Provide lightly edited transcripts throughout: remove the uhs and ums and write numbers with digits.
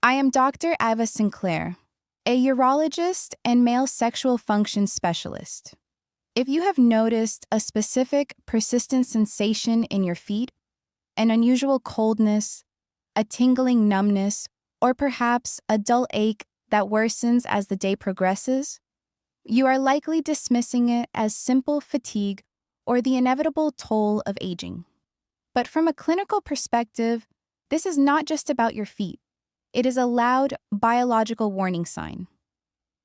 I am Dr. Ava Sinclair, a urologist and male sexual function specialist. If you have noticed a specific persistent sensation in your feet, an unusual coldness, a tingling numbness, or perhaps a dull ache that worsens as the day progresses, you are likely dismissing it as simple fatigue or the inevitable toll of aging. But from a clinical perspective, this is not just about your feet. It is a loud biological warning sign.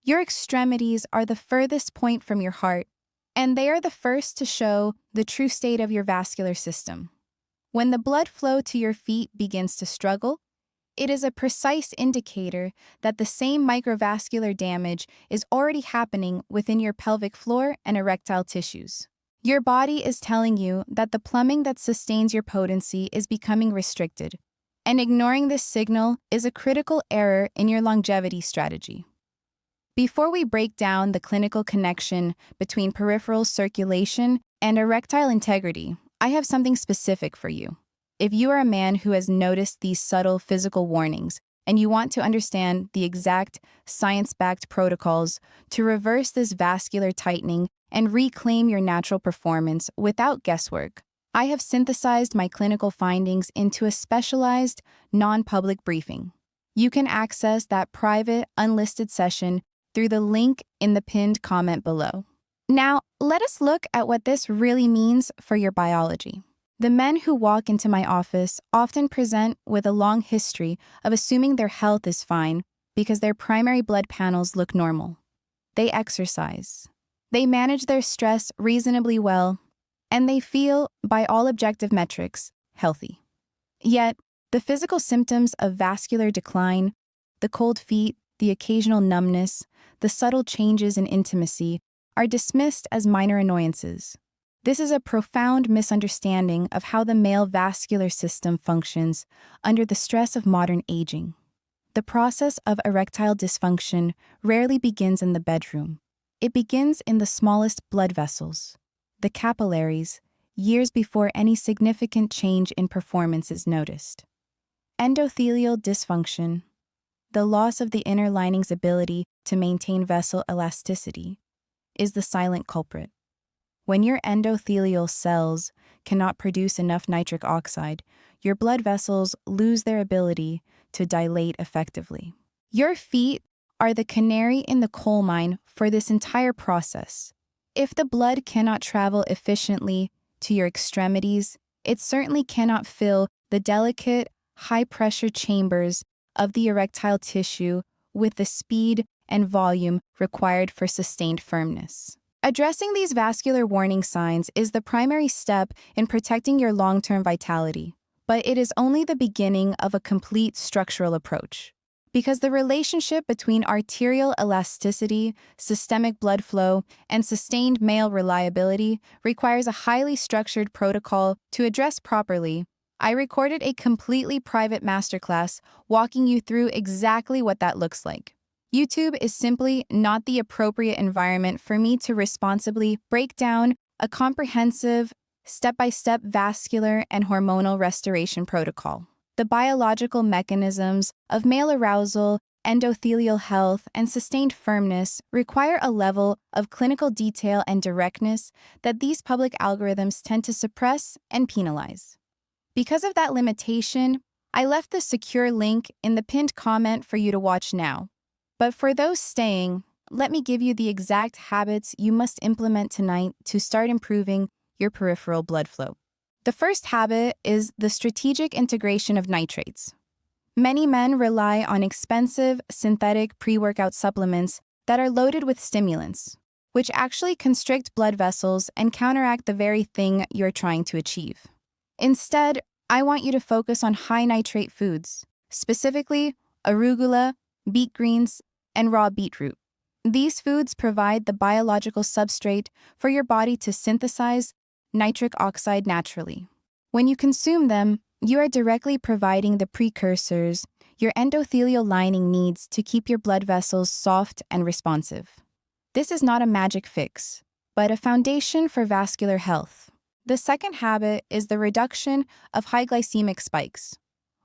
Your extremities are the furthest point from your heart, and they are the first to show the true state of your vascular system. When the blood flow to your feet begins to struggle, it is a precise indicator that the same microvascular damage is already happening within your pelvic floor and erectile tissues. Your body is telling you that the plumbing that sustains your potency is becoming restricted, and ignoring this signal is a critical error in your longevity strategy. Before we break down the clinical connection between peripheral circulation and erectile integrity, I have something specific for you. If you are a man who has noticed these subtle physical warnings and you want to understand the exact science-backed protocols to reverse this vascular tightening and reclaim your natural performance without guesswork, I have synthesized my clinical findings into a specialized, non-public briefing. You can access that private, unlisted session through the link in the pinned comment below. Now, let us look at what this really means for your biology. The men who walk into my office often present with a long history of assuming their health is fine because their primary blood panels look normal. They exercise. They manage their stress reasonably well, and they feel, by all objective metrics, healthy. Yet, the physical symptoms of vascular decline, the cold feet, the occasional numbness, the subtle changes in intimacy, are dismissed as minor annoyances. This is a profound misunderstanding of how the male vascular system functions under the stress of modern aging. The process of erectile dysfunction rarely begins in the bedroom. It begins in the smallest blood vessels, the capillaries, years before any significant change in performance is noticed. Endothelial dysfunction, the loss of the inner lining's ability to maintain vessel elasticity, is the silent culprit. When your endothelial cells cannot produce enough nitric oxide, your blood vessels lose their ability to dilate effectively. Your feet are the canary in the coal mine for this entire process. If the blood cannot travel efficiently to your extremities, it certainly cannot fill the delicate, high-pressure chambers of the erectile tissue with the speed and volume required for sustained firmness. Addressing these vascular warning signs is the primary step in protecting your long-term vitality, but it is only the beginning of a complete structural approach. Because the relationship between arterial elasticity, systemic blood flow, and sustained male reliability requires a highly structured protocol to address properly, I recorded a completely private masterclass walking you through exactly what that looks like. YouTube is simply not the appropriate environment for me to responsibly break down a comprehensive, step-by-step vascular and hormonal restoration protocol. The biological mechanisms of male arousal, endothelial health, and sustained firmness require a level of clinical detail and directness that these public algorithms tend to suppress and penalize. Because of that limitation, I left the secure link in the pinned comment for you to watch now. But for those staying, let me give you the exact habits you must implement tonight to start improving your peripheral blood flow. The first habit is the strategic integration of nitrates. Many men rely on expensive, synthetic pre-workout supplements that are loaded with stimulants, which actually constrict blood vessels and counteract the very thing you're trying to achieve. Instead, I want you to focus on high nitrate foods, specifically arugula, beet greens, and raw beetroot. These foods provide the biological substrate for your body to synthesize nitric oxide naturally. When you consume them, you are directly providing the precursors your endothelial lining needs to keep your blood vessels soft and responsive. This is not a magic fix, but a foundation for vascular health. The second habit is the reduction of high glycemic spikes.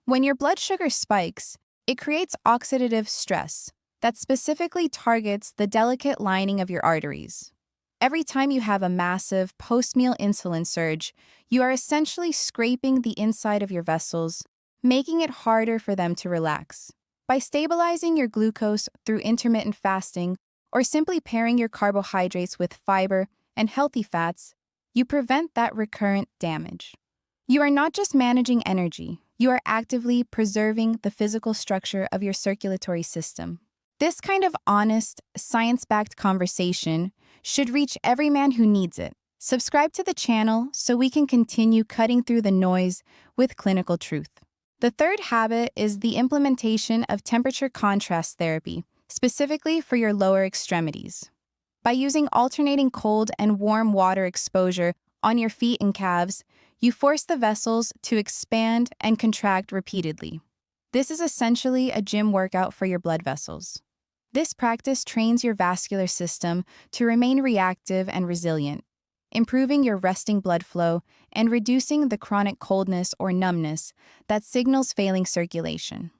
When your blood sugar spikes, It creates oxidative stress that specifically targets the delicate lining of your arteries. Every time you have a massive post-meal insulin surge, you are essentially scraping the inside of your vessels, making it harder for them to relax. By stabilizing your glucose through intermittent fasting or simply pairing your carbohydrates with fiber and healthy fats, you prevent that recurrent damage. You are not just managing energy, you are actively preserving the physical structure of your circulatory system. This kind of honest, science-backed conversation should reach every man who needs it. Subscribe to the channel so we can continue cutting through the noise with clinical truth. The third habit is the implementation of temperature contrast therapy, specifically for your lower extremities. By using alternating cold and warm water exposure on your feet and calves, you force the vessels to expand and contract repeatedly. This is essentially a gym workout for your blood vessels. This practice trains your vascular system to remain reactive and resilient, improving your resting blood flow and reducing the chronic coldness or numbness that signals failing circulation.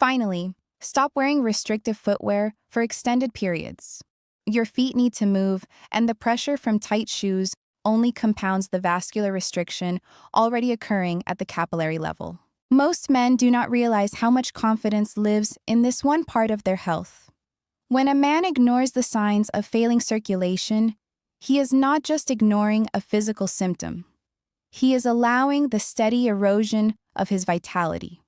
Finally, stop wearing restrictive footwear for extended periods. Your feet need to move, and the pressure from tight shoes only compounds the vascular restriction already occurring at the capillary level. Most men do not realize how much confidence lives in this one part of their health. When a man ignores the signs of failing circulation, he is not just ignoring a physical symptom. He is allowing the steady erosion of his vitality.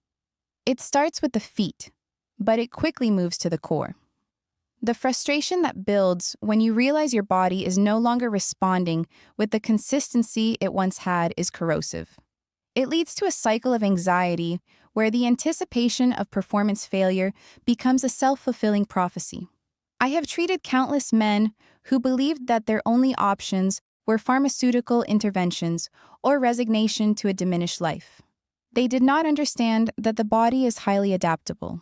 It starts with the feet, but it quickly moves to the core. The frustration that builds when you realize your body is no longer responding with the consistency it once had is corrosive. It leads to a cycle of anxiety where the anticipation of performance failure becomes a self-fulfilling prophecy. I have treated countless men who believed that their only options were pharmaceutical interventions or resignation to a diminished life. They did not understand that the body is highly adaptable.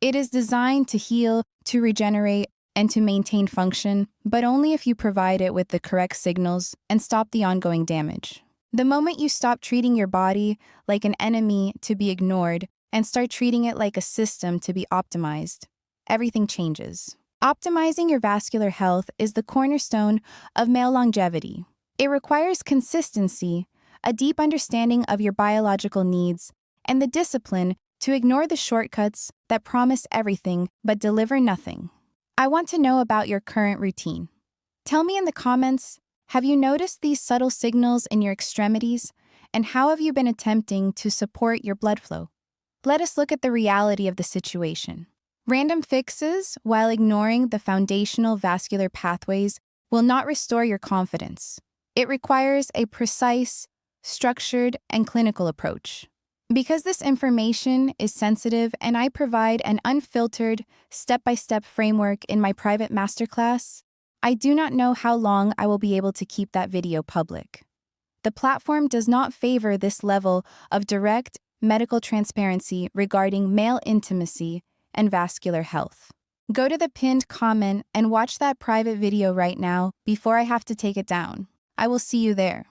It is designed to heal, to regenerate, and to maintain function, but only if you provide it with the correct signals and stop the ongoing damage. The moment you stop treating your body like an enemy to be ignored and start treating it like a system to be optimized, everything changes. Optimizing your vascular health is the cornerstone of male longevity. It requires consistency, a deep understanding of your biological needs, and the discipline to ignore the shortcuts that promise everything but deliver nothing. I want to know about your current routine. Tell me in the comments, have you noticed these subtle signals in your extremities, and how have you been attempting to support your blood flow? Let us look at the reality of the situation. Random fixes, while ignoring the foundational vascular pathways, will not restore your confidence. It requires a precise, structured, and clinical approach. Because this information is sensitive and I provide an unfiltered, step-by-step framework in my private masterclass, I do not know how long I will be able to keep that video public. The platform does not favor this level of direct medical transparency regarding male intimacy and vascular health. Go to the pinned comment and watch that private video right now before I have to take it down. I will see you there.